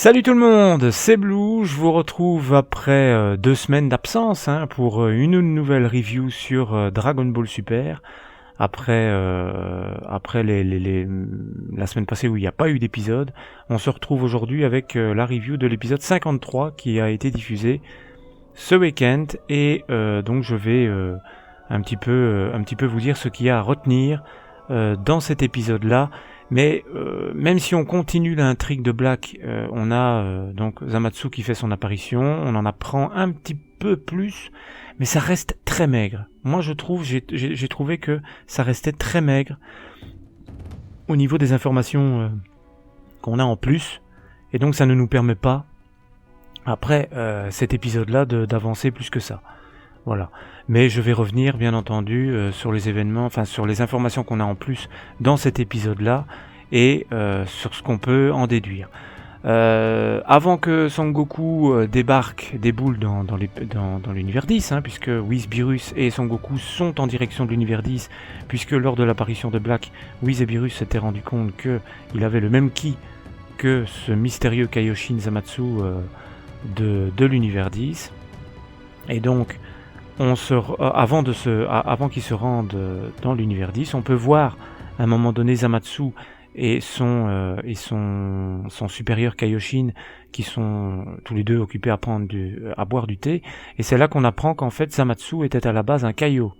Salut tout le monde, c'est Blue, je vous retrouve après 2 semaines d'absence pour une nouvelle review sur Dragon Ball Super. Après la semaine passée où il n'y a pas eu d'épisode, on se retrouve aujourd'hui avec la review de l'épisode 53 qui a été diffusé ce week-end et donc je vais un petit peu vous dire ce qu'il y a à retenir dans cet épisode-là. Mais même si on continue l'intrigue de Black, on a donc Zamatsu qui fait son apparition, on en apprend un petit peu plus, mais ça reste très maigre. Moi j'ai trouvé que ça restait très maigre au niveau des informations qu'on a en plus, et donc ça ne nous permet pas, après cet épisode-là, d'avancer plus que ça. Voilà. Mais je vais revenir, bien entendu, sur les événements, enfin sur les informations qu'on a en plus dans cet épisode-là et sur ce qu'on peut en déduire. Avant que Son Goku déboule dans l'univers 10, puisque Whis, Beerus et Son Goku sont en direction de l'univers 10, puisque lors de l'apparition de Black, Whis et Beerus s'étaient rendu compte qu'il avait le même ki que ce mystérieux Kaioshin Zamatsu de l'univers 10. Et donc, avant qu'ils se rendent dans l'univers 10, on peut voir à un moment donné Zamatsu et son supérieur Kaioshin qui sont tous les deux occupés à boire du thé, et c'est là qu'on apprend qu'en fait Zamatsu était à la base un Kaio.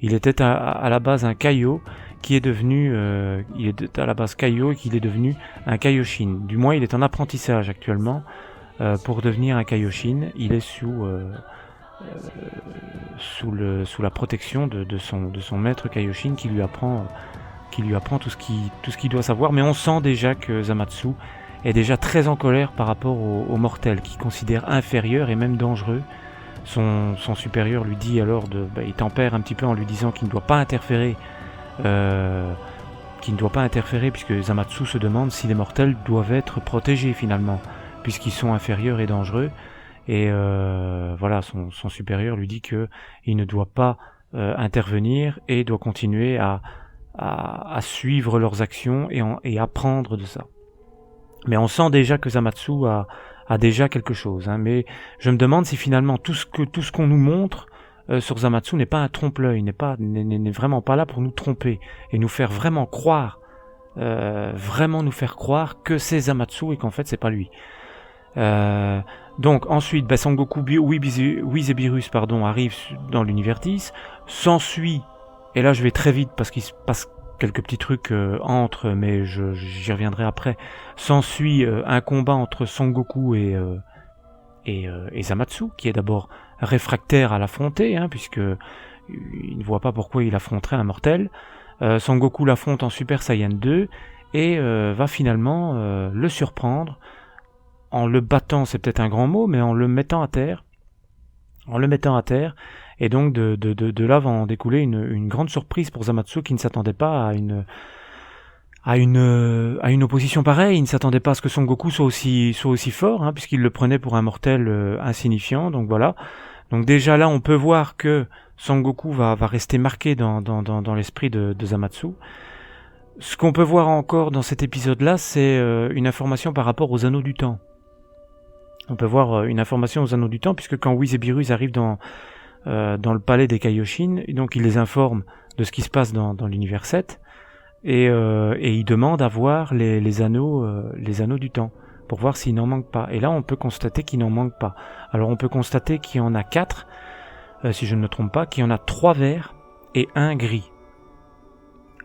Il était à la base un Kaio qui est devenu il était à la base Kaio et qu'il est devenu un Kaioshin. Du moins il est en apprentissage actuellement pour devenir un Kaioshin. Il est sous la protection de son maître Kaioshin qui lui apprend tout ce qu'il doit savoir. Mais on sent déjà que Zamatsu est déjà très en colère par rapport aux mortels, qu'il considère inférieur et même dangereux. Son supérieur lui dit alors il tempère un petit peu en lui disant qu'il ne doit pas interférer, puisque Zamatsu se demande si les mortels doivent être protégés finalement, puisqu'ils sont inférieurs et dangereux. Et voilà, son supérieur lui dit que il ne doit pas intervenir et doit continuer à suivre leurs actions et apprendre de ça. Mais on sent déjà que Zamatsu a déjà quelque chose. Mais je me demande si finalement tout ce qu'on nous montre sur Zamatsu n'est pas un trompe-l'œil, n'est vraiment pas là pour nous tromper et nous faire vraiment croire que c'est Zamatsu et qu'en fait c'est pas lui. Donc ensuite, Son Goku, Whis et Beerus arrivent dans l'univers 10. S'ensuit, et là je vais très vite parce qu'il se passe quelques petits trucs entre, mais j'y reviendrai après. S'ensuit un combat entre Son Goku et Zamatsu, qui est d'abord réfractaire à l'affronter, puisque il ne voit pas pourquoi il affronterait un mortel. Son Goku l'affronte en Super Saiyan 2 et va finalement le surprendre en le battant, c'est peut-être un grand mot, mais en le mettant à terre. Et donc de là va en découler une grande surprise pour Zamatsu qui ne s'attendait pas à une opposition pareille. Il ne s'attendait pas à ce que Son Goku soit aussi fort, puisqu'il le prenait pour un mortel insignifiant. Donc voilà. Donc déjà là, on peut voir que Son Goku va rester marqué dans l'esprit de Zamatsu. Ce qu'on peut voir encore dans cet épisode-là, c'est une information par rapport aux anneaux du temps. On peut voir une information aux anneaux du temps, puisque quand Whis et Beerus arrivent dans le palais des Kaioshin, donc ils les informent de ce qui se passe dans l'univers 7, et ils demandent à voir les anneaux du temps, pour voir s'il n'en manque pas. Et là, on peut constater qu'il n'en manque pas. Alors on peut constater qu'il y en a 4, si je ne me trompe pas, qu'il y en a 3 verts et 1 gris.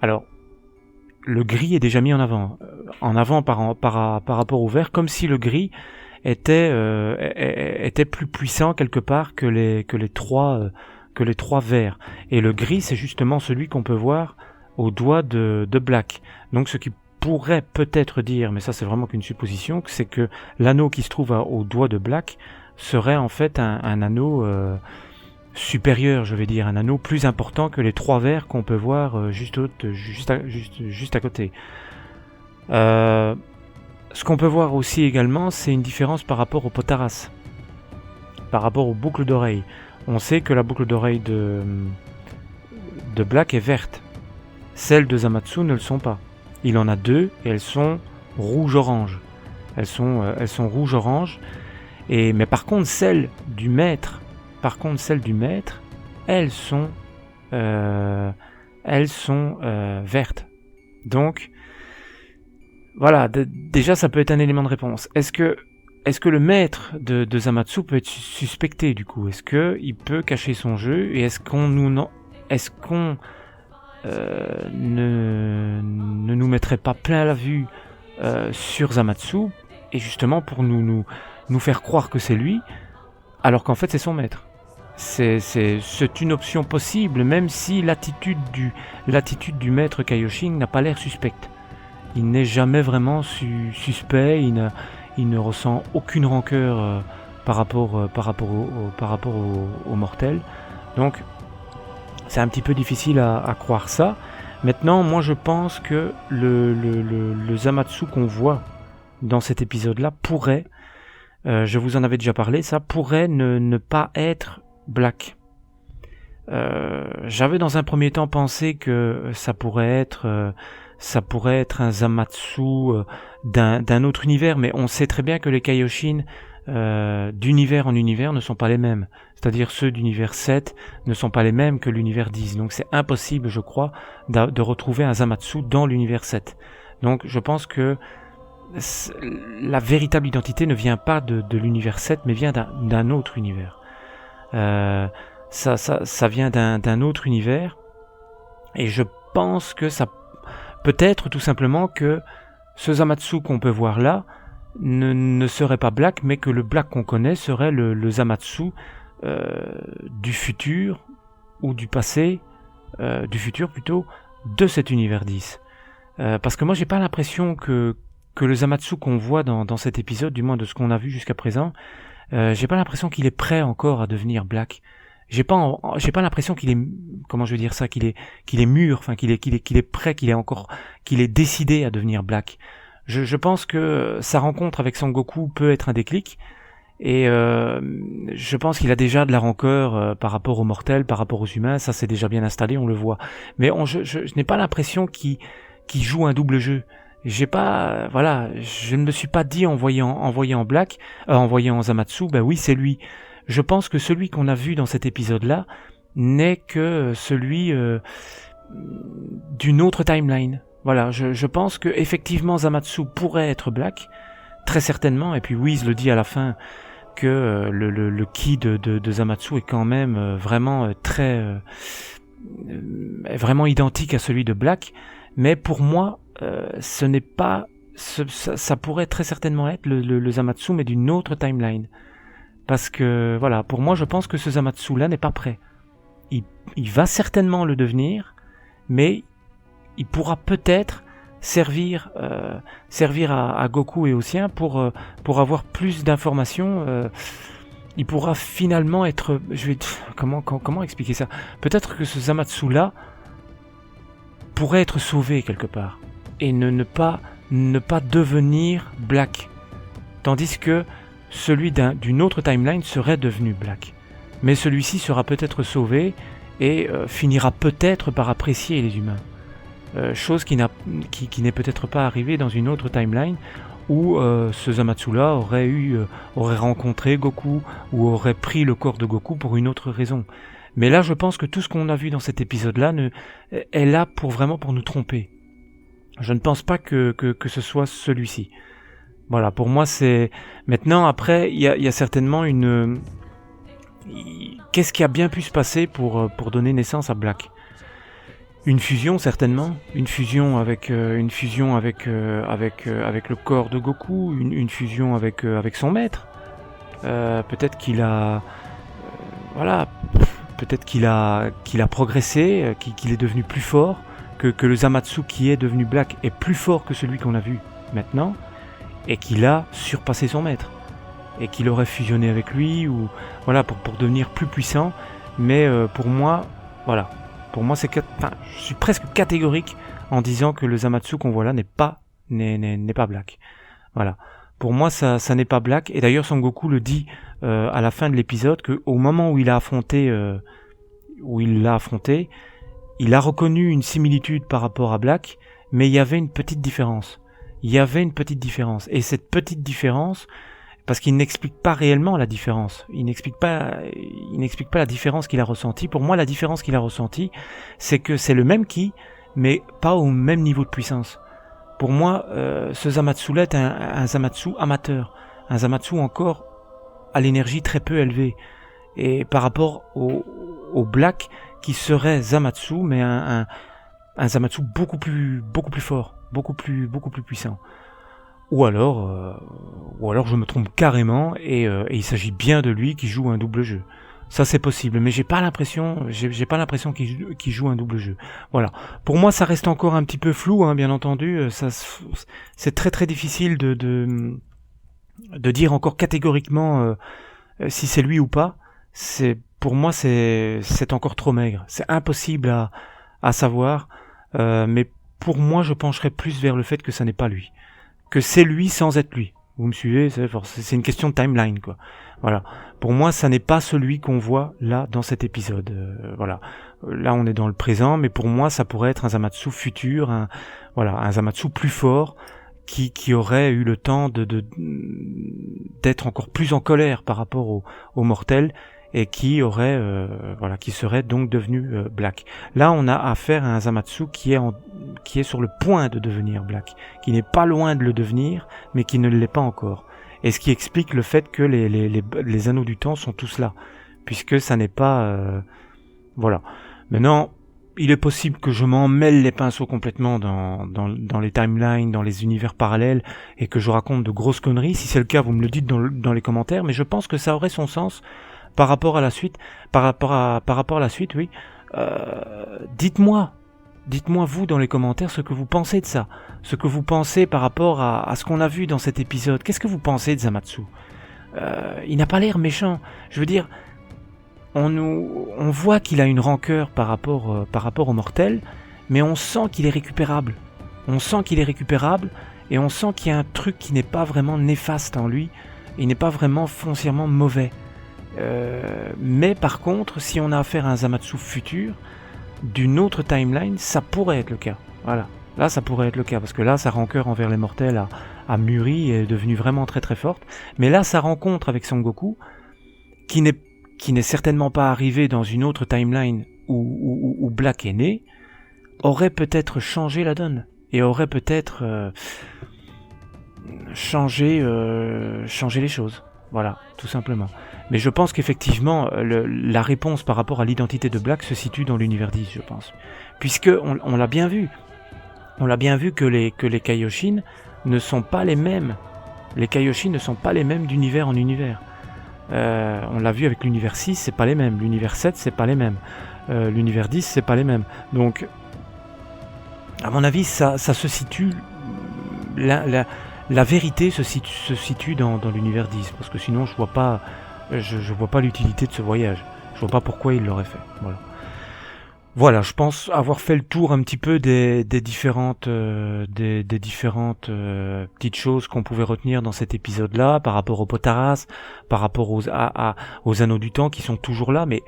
Alors, le gris est déjà mis en avant par rapport au vert, comme si le gris était plus puissant quelque part que les 3 verts. Et le gris, c'est justement celui qu'on peut voir au doigt de Black. Donc ce qui pourrait peut-être dire, mais ça c'est vraiment qu'une supposition, c'est que l'anneau qui se trouve au doigt de Black serait en fait un anneau supérieur, je vais dire, un anneau plus important que les 3 verts qu'on peut voir juste à côté. Ce qu'on peut voir aussi également, c'est une différence par rapport au Potaras, par rapport aux boucles d'oreilles. On sait que la boucle d'oreille de Black est verte. Celles de Zamatsu ne le sont pas. Il en a 2 et elles sont rouge-orange. Elles sont rouge-orange. Mais par contre, celles du maître, elles sont vertes. Donc, voilà, déjà ça peut être un élément de réponse. Est-ce que le maître de Zamatsu peut être suspecté du coup? Est-ce qu'il peut cacher son jeu? Et est-ce qu'on ne nous mettrait pas plein la vue sur Zamatsu, et justement pour nous faire croire que c'est lui, alors qu'en fait c'est son maître? C'est une option possible, même si l'attitude du maître Kaioshin n'a pas l'air suspecte. Il n'est jamais vraiment suspect, il ne ressent aucune rancœur par rapport au mortel. Donc c'est un petit peu difficile à croire ça. Maintenant, moi je pense que le Zamatsu qu'on voit dans cet épisode-là pourrait, je vous en avais déjà parlé, ça pourrait ne pas être Black. J'avais dans un premier temps pensé que ça pourrait être un Zamatsu d'un autre univers, mais on sait très bien que les Kaioshin d'univers en univers ne sont pas les mêmes. C'est-à-dire ceux d'univers 7 ne sont pas les mêmes que l'univers 10. Donc c'est impossible, je crois, de retrouver un Zamatsu dans l'univers 7. Donc je pense que la véritable identité ne vient pas de l'univers 7, mais vient d'un autre univers. Ça vient d'un autre univers, et je pense que ça peut être tout simplement que ce Zamatsu qu'on peut voir là ne serait pas Black, mais que le Black qu'on connaît serait le Zamatsu du futur, ou du passé, du futur plutôt, de cet univers 10. Parce que moi j'ai pas l'impression que le Zamatsu qu'on voit dans cet épisode, du moins de ce qu'on a vu jusqu'à présent, j'ai pas l'impression qu'il est prêt encore à devenir Black. J'ai pas l'impression qu'il est, comment je veux dire ça, qu'il est mûr, enfin qu'il est prêt, qu'il est décidé à devenir Black. Je pense que sa rencontre avec Son Goku peut être un déclic, et je pense qu'il a déjà de la rancœur par rapport aux mortels, par rapport aux humains. Ça c'est déjà bien installé, on le voit. Mais je n'ai pas l'impression qu'il joue un double jeu. Je ne me suis pas dit en voyant Zamatsu, ben oui c'est lui. Je pense que celui qu'on a vu dans cet épisode-là n'est que celui d'une autre timeline. Voilà, je pense que effectivement Zamatsu pourrait être Black, très certainement. Et puis Whis le dit à la fin que le ki de Zamatsu est quand même vraiment vraiment identique à celui de Black. Mais pour moi, ce n'est pas, ça pourrait très certainement être le Zamatsu, mais d'une autre timeline. Parce que voilà, pour moi, je pense que ce Zamatsu-là n'est pas prêt. Il va certainement le devenir, mais il pourra peut-être servir à Goku et aux siens pour avoir plus d'informations. Il pourra finalement être, comment expliquer ça? Peut-être que ce Zamatsu-là pourrait être sauvé quelque part et ne pas devenir Black, tandis que celui d'une autre timeline serait devenu Black, mais celui-ci sera peut-être sauvé et finira peut-être par apprécier les humains, chose qui n'est peut-être pas arrivée dans une autre timeline où ce Zamatsu-là aurait rencontré Goku ou aurait pris le corps de Goku pour une autre raison. Mais là, je pense que tout ce qu'on a vu dans cet épisode-là est là pour nous tromper. Je ne pense pas que ce soit celui-ci. Voilà, pour moi, c'est... Maintenant, après, il y a certainement une... Qu'est-ce qui a bien pu se passer pour donner naissance à Black? Une fusion, certainement. Une fusion avec le corps de Goku. Une fusion avec son maître. Peut-être qu'il a... Peut-être qu'il a progressé, qu'il est devenu plus fort, que le Zamatsu qui est devenu Black est plus fort que celui qu'on a vu maintenant, et qu'il a surpassé son maître, et qu'il aurait fusionné avec lui, ou voilà, pour devenir plus puissant. Mais pour moi, je suis presque catégorique en disant que le Zamatsu qu'on voit là n'est pas Black. Voilà. Pour moi, ça n'est pas Black. Et d'ailleurs, Son Goku le dit à la fin de l'épisode, qu'au moment où il l'a affronté, il a reconnu une similitude par rapport à Black, mais il y avait une petite différence. il y avait une petite différence. Et cette petite différence, parce qu'il n'explique pas réellement la différence, il n'explique pas la différence qu'il a ressentie. Pour moi, la différence qu'il a ressentie, c'est que c'est le même ki, mais pas au même niveau de puissance. Pour moi, ce Zamatsu-là est un Zamatsu amateur, un Zamatsu encore à l'énergie très peu élevée. Et par rapport au Black, qui serait Zamatsu, mais un Zamatsu beaucoup plus fort, beaucoup plus puissant. Ou alors je me trompe carrément et il s'agit bien de lui qui joue un double jeu. Ça c'est possible, mais j'ai pas l'impression qu'il joue un double jeu. Voilà. Pour moi, ça reste encore un petit peu flou, hein, bien entendu. C'est très très difficile de dire encore catégoriquement si c'est lui ou pas. Pour moi, c'est encore trop maigre. C'est impossible à savoir. Mais pour moi, je pencherais plus vers le fait que ça n'est pas lui. Que c'est lui sans être lui. Vous me suivez? C'est une question de timeline, quoi. Voilà. Pour moi, ça n'est pas celui qu'on voit là dans cet épisode. Voilà. Là, on est dans le présent, mais pour moi, ça pourrait être un Zamatsu futur, un Zamatsu plus fort, qui aurait eu le temps d'être encore plus en colère par rapport aux mortels et qui serait donc devenu Black. Là, on a affaire à un Zamatsu qui est sur le point de devenir Black, qui n'est pas loin de le devenir, mais qui ne l'est pas encore. Et ce qui explique le fait que les anneaux du temps sont tous là, puisque ça n'est pas... voilà. Maintenant, il est possible que je m'en mêle les pinceaux complètement dans les timelines, dans les univers parallèles, et que je raconte de grosses conneries. Si c'est le cas, vous me le dites dans les commentaires, mais je pense que ça aurait son sens par rapport à la suite, oui. Dites-moi vous dans les commentaires ce que vous pensez de ça, ce que vous pensez par rapport à ce qu'on a vu dans cet épisode. Qu'est-ce que vous pensez de Zamatsu? Il n'a pas l'air méchant. Je veux dire, on voit qu'il a une rancœur par rapport aux mortels, mais on sent qu'il est récupérable. Et on sent qu'il y a un truc qui n'est pas vraiment néfaste en lui. Il n'est pas vraiment foncièrement mauvais. Mais par contre, si on a affaire à un Zamatsu futur, d'une autre timeline, ça pourrait être le cas. Voilà. Là, ça pourrait être le cas, parce que là, sa rancœur envers les mortels a mûri et est devenue vraiment très très forte. Mais là, sa rencontre avec Son Goku, qui n'est certainement pas arrivée dans une autre timeline où Black est né, aurait peut-être changé la donne. Et aurait peut-être changé les choses. Voilà, tout simplement. Mais je pense qu'effectivement, la réponse par rapport à l'identité de Black se situe dans l'univers 10, je pense. Puisque on l'a bien vu. On l'a bien vu que les Kaioshin ne sont pas les mêmes. Les Kaioshin ne sont pas les mêmes d'univers en univers. On l'a vu avec l'univers 6, c'est pas les mêmes. L'univers 7, c'est pas les mêmes. L'univers 10, c'est pas les mêmes. Donc, à mon avis, ça se situe... La vérité se situe dans l'univers 10, parce que sinon je vois pas l'utilité de ce voyage. Je vois pas pourquoi il l'aurait fait. Voilà, je pense avoir fait le tour un petit peu des différentes petites choses qu'on pouvait retenir dans cet épisode-là, par rapport aux Potaras, par rapport aux anneaux du temps qui sont toujours là, mais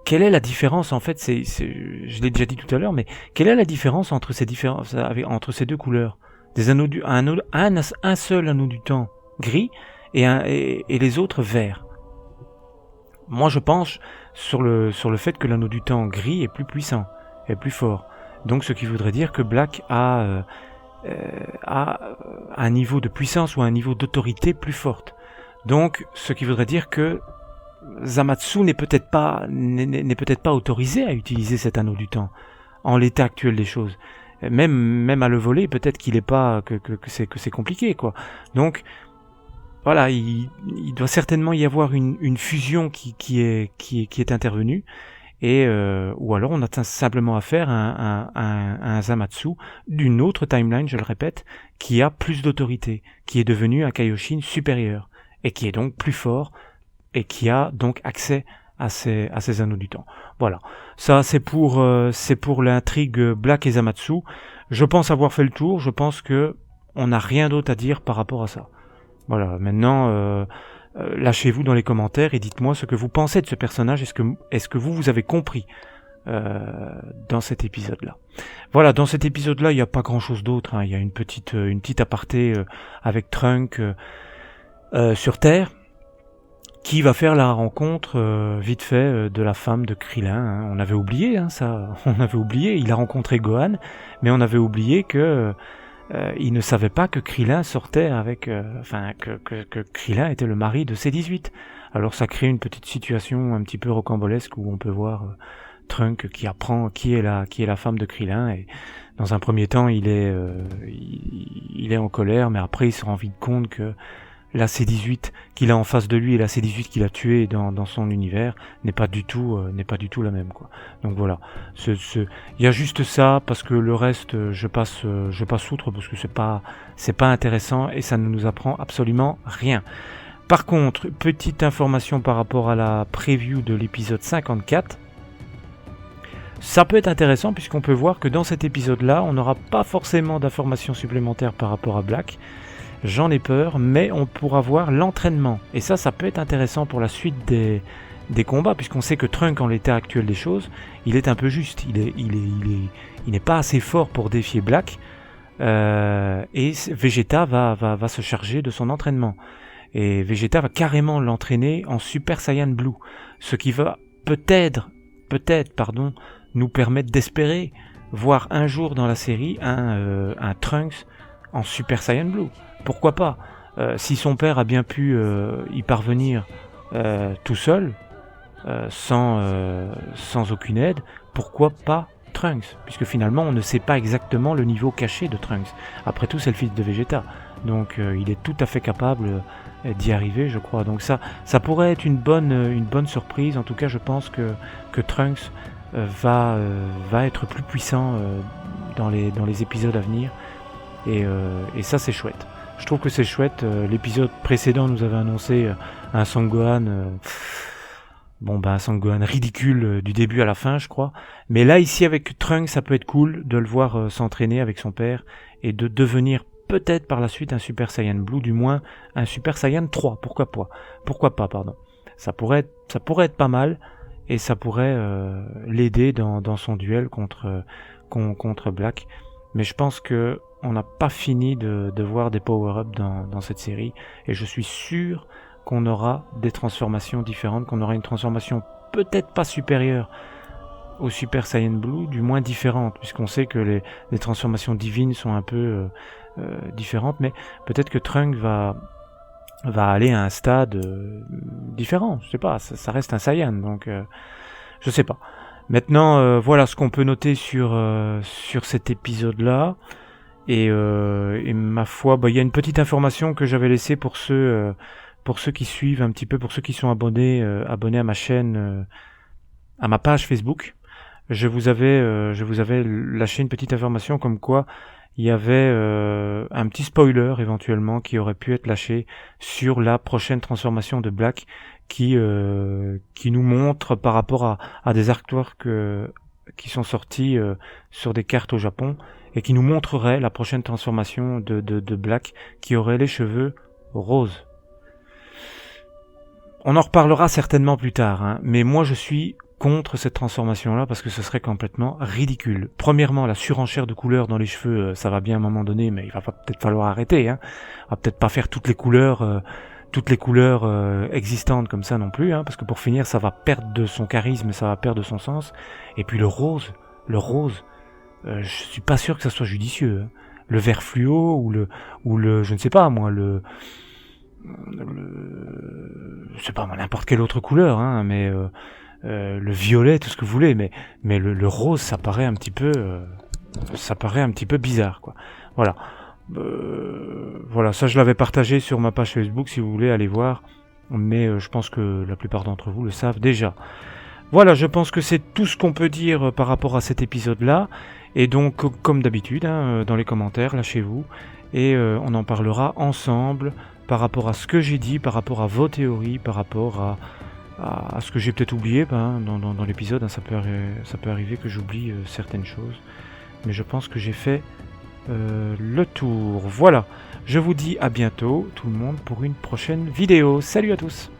quelle est la différence en fait? Je l'ai déjà dit tout à l'heure, mais quelle est la différence entre ces deux couleurs? Un seul anneau du temps gris et les autres verts. Moi, je pense sur le fait que l'anneau du temps gris est plus puissant, est plus fort. Donc, ce qui voudrait dire que Black a un niveau de puissance ou un niveau d'autorité plus forte. Donc, ce qui voudrait dire que Zamatsu n'est peut-être pas autorisé à utiliser cet anneau du temps en l'état actuel des choses. Même à le voler, peut-être qu'il est pas que c'est compliqué, quoi. Donc voilà, il doit certainement y avoir une fusion qui est intervenue, et ou alors on a simplement affaire à un Zamatsu d'une autre timeline, je le répète, qui a plus d'autorité, qui est devenu un Kaioshin supérieur et qui est donc plus fort et qui a donc accès à ces anneaux du temps. Voilà. Ça, c'est pour l'intrigue Black et Zamatsu. Je pense avoir fait le tour. Je pense que on n'a rien d'autre à dire par rapport à ça. Voilà. Maintenant, lâchez-vous dans les commentaires et dites-moi ce que vous pensez de ce personnage. Est-ce que vous avez compris dans cet épisode-là. Voilà, dans cet épisode-là, il n'y a pas grand-chose d'autre, hein. Il y a une petite aparté avec Trunk sur Terre, qui va faire la rencontre vite fait de la femme de Krillin, hein. On avait oublié, hein, ça, on avait oublié, il a rencontré Gohan, mais on avait oublié que il ne savait pas que Krillin sortait avec, que Krillin était le mari de C-18. Alors ça crée une petite situation un petit peu rocambolesque où on peut voir Trunk qui apprend qui est la femme de Krillin, et dans un premier temps il est en colère, mais après il se rend vite compte que la C-18 qu'il a en face de lui et la C-18 qu'il a tuée dans son univers n'est pas du tout la même, quoi. Donc voilà, il y a juste ça, parce que le reste je passe outre, parce que c'est pas intéressant et ça ne nous apprend absolument rien. Par contre, petite information par rapport à la preview de l'épisode 54. Ça peut être intéressant puisqu'on peut voir que dans cet épisode-là, on n'aura pas forcément d'informations supplémentaires par rapport à Black. J'en ai peur, mais on pourra voir l'entraînement. Et ça peut être intéressant pour la suite des combats, puisqu'on sait que Trunk, en l'état actuel des choses, il est un peu juste. Il n'est pas assez fort pour défier Black. Et Vegeta va se charger de son entraînement. Et Vegeta va carrément l'entraîner en Super Saiyan Blue. Ce qui va peut-être, nous permettre d'espérer voir un jour dans la série un Trunks en Super Saiyan Blue. Pourquoi pas, si son père a bien pu y parvenir tout seul, sans aucune aide, pourquoi pas Trunks, puisque finalement on ne sait pas exactement le niveau caché de Trunks. Après tout, c'est le fils de Vegeta, donc il est tout à fait capable d'y arriver, je crois. Donc ça pourrait être une bonne surprise. En tout cas, je pense que Trunks va être plus puissant dans les épisodes à venir, et ça c'est chouette. Je trouve que c'est chouette. L'épisode précédent nous avait annoncé un Son Gohan, un Son Gohan ridicule du début à la fin, je crois. Mais là, ici, avec Trunks, ça peut être cool de le voir s'entraîner avec son père et de devenir peut-être par la suite un Super Saiyan Blue, du moins un Super Saiyan 3. Pourquoi pas, pardon. Ça pourrait être pas mal, et ça pourrait l'aider dans son duel contre Black. Mais je pense que on n'a pas fini de voir des power-ups dans cette série, et je suis sûr qu'on aura des transformations différentes, qu'on aura une transformation peut-être pas supérieure au Super Saiyan Blue, du moins différente, puisqu'on sait que les transformations divines sont un peu différentes, mais peut-être que Trunks va aller à un stade différent, je sais pas, ça reste un Saiyan, donc je sais pas. Maintenant, voilà ce qu'on peut noter sur cet épisode-là. Et ma foi, il y a une petite information que j'avais laissée pour ceux qui suivent un petit peu, pour ceux qui sont abonnés à ma chaîne, à ma page Facebook. Je vous avais lâché une petite information comme quoi il y avait un petit spoiler éventuellement qui aurait pu être lâché sur la prochaine transformation de Black, qui nous montre par rapport à des artworks qui sont sortis sur des cartes au Japon, et qui nous montrerait la prochaine transformation de Black, qui aurait les cheveux roses. On en reparlera certainement plus tard, hein, mais moi je suis contre cette transformation-là, parce que ce serait complètement ridicule. Premièrement, la surenchère de couleurs dans les cheveux, ça va bien à un moment donné, mais il va peut-être falloir arrêter, hein. On va peut-être pas faire toutes les couleurs existantes comme ça non plus, hein, parce que pour finir, ça va perdre de son charisme, ça va perdre de son sens. Et puis le rose, je suis pas sûr que ça soit judicieux, hein. Le vert fluo ou le je ne sais pas moi, je sais pas moi, n'importe quelle autre couleur, hein, mais le violet, tout ce que vous voulez, mais le rose, ça paraît un petit peu bizarre, quoi. Voilà. Voilà, ça je l'avais partagé sur ma page Facebook, si vous voulez aller voir, mais je pense que la plupart d'entre vous le savent déjà. Voilà, je pense que c'est tout ce qu'on peut dire par rapport à cet épisode-là, et donc comme d'habitude, hein, dans les commentaires, lâchez-vous, et on en parlera ensemble par rapport à ce que j'ai dit, par rapport à vos théories, par rapport à ce que j'ai peut-être oublié dans l'épisode, hein. Ça peut arriver que j'oublie certaines choses, mais je pense que j'ai fait le tour. Voilà, je vous dis à bientôt tout le monde pour une prochaine vidéo. Salut à tous!